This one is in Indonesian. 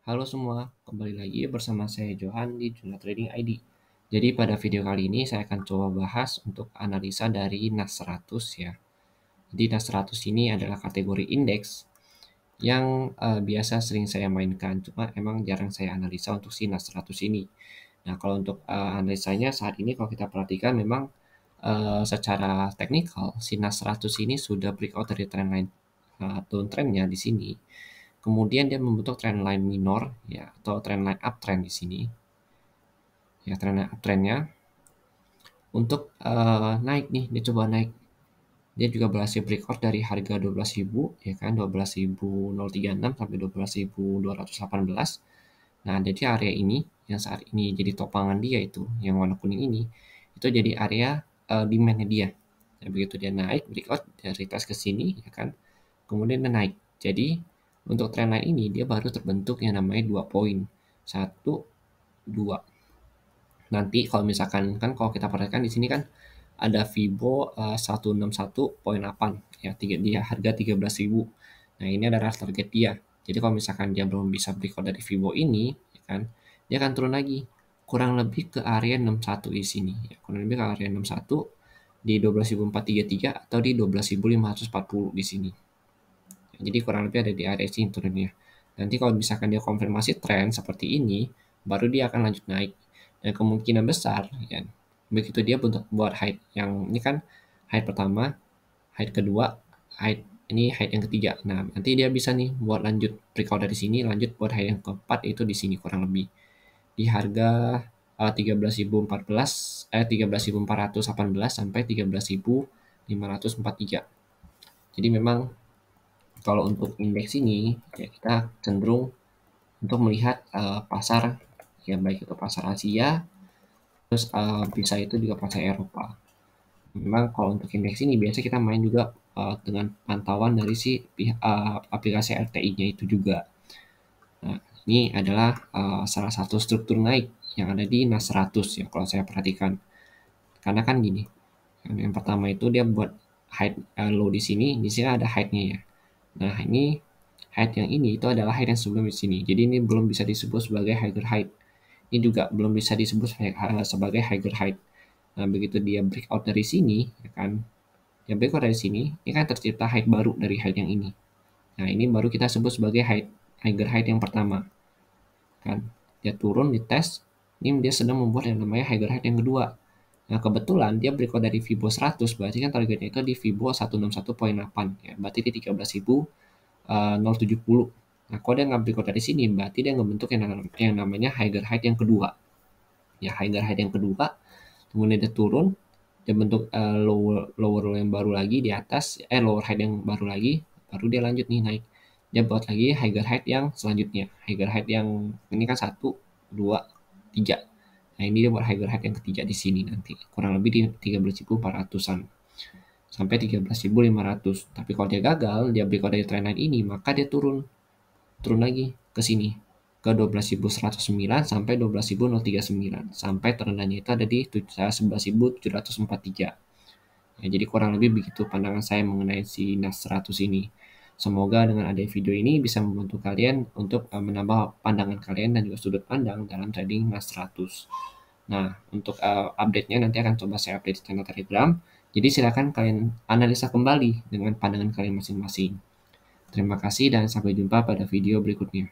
Halo semua, kembali lagi bersama saya Johan di Jurnal Trading ID. Jadi pada video kali ini saya akan coba bahas untuk analisa dari NAS 100 ya. Jadi NAS 100 ini adalah kategori indeks yang biasa sering saya mainkan, cuma emang jarang saya analisa untuk si NAS 100 ini. Nah kalau untuk analisanya saat ini kalau kita perhatikan memang secara teknikal si NAS 100 ini sudah breakout dari trendline downtrendnya di sini. Kemudian dia membentuk trendline minor ya atau trendline uptrend di sini. Ya, trendline uptrendnya untuk naik nih, dia coba naik. Dia juga berhasil breakout dari harga 12.000 ya kan, 12.036 sampai 12.218. Nah, jadi area ini yang saat ini jadi topangan dia itu, yang warna kuning ini, itu jadi area demand-nya dia. Ya, begitu dia naik, breakout dari tes ke sini ya kan, kemudian dia naik. Jadi untuk trendline ini dia baru terbentuk yang namanya 2 poin. 1, 2. Nanti kalau misalkan kan kalau kita perhatikan di sini kan ada Vibo 161.8 ya, dia harga 13.000. Nah, ini adalah target dia. Jadi kalau misalkan dia belum bisa breakout dari Vibo ini ya kan, dia akan turun lagi kurang lebih ke area 61 di sini ya. Kurang lebih ke area 61 di 12.433 atau di 12.540 di sini. Jadi kurang lebih ada di area sini turunnya. Nanti kalau misalkan dia konfirmasi tren seperti ini, baru dia akan lanjut naik. Dan kemungkinan besar, ya, begitu dia buat height yang ini kan height pertama, height kedua, height yang ketiga. Nah, nanti dia bisa nih buat lanjut breakout dari sini, lanjut buat height yang keempat itu di sini kurang lebih di harga 13.014 13.418 sampai 13.543. Jadi memang kalau untuk indeks ini ya kita cenderung untuk melihat pasar ya, baik itu pasar Asia, terus bisa itu juga pasar Eropa. Memang kalau untuk indeks ini biasa kita main juga dengan pantauan dari si aplikasi RTI-nya itu juga. Nah, ini adalah salah satu struktur naik yang ada di NAS 100 ya kalau saya perhatikan. Karena kan gini, yang pertama itu dia buat height low di sini ada height-nya ya. Nah, ini height yang ini itu adalah height yang sebelum di sini. Jadi ini belum bisa disebut sebagai higher height. Ini juga belum bisa disebut sebagai higher height. Nah, begitu dia breakout dari sini, ya kan? Dia breakout dari sini, ini kan tercipta height baru dari height yang ini. Nah, ini baru kita sebut sebagai higher height yang pertama. Kan? Dia turun di tes, ini dia sedang membuat yang namanya higher height yang kedua. Nah, kebetulan dia breakout dari Vibo 100, berarti kan targetnya itu di Vibo 161.8 ya. Berarti di 13.070. Nah, kalau dia nggak breakout dari sini, berarti dia ngebentuk yang namanya higher height yang kedua. Ya, higher height yang kedua, kemudian dia turun, dia bentuk lower low yang baru lagi di atas, lower height yang baru lagi, baru dia lanjut nih naik. Dia buat lagi higher height yang selanjutnya. Higher height yang ini kan 1, 2, 3. Nah, ini dia buat higher height yang ketiga di sini nanti. Kurang lebih di 13.400-an sampai 13.500. Tapi kalau dia gagal, dia breakout dari trendline ini, maka dia turun lagi ke sini ke 12.109 sampai 12.039 sampai terendahnya itu ada di 11.743. Ya, jadi kurang lebih begitu pandangan saya mengenai si NAS 100 ini. Semoga dengan ada video ini bisa membantu kalian untuk menambah pandangan kalian dan juga sudut pandang dalam trading NAS 100. Nah, untuk update-nya nanti akan coba saya update di channel Telegram. Jadi silakan kalian analisa kembali dengan pandangan kalian masing-masing. Terima kasih dan sampai jumpa pada video berikutnya.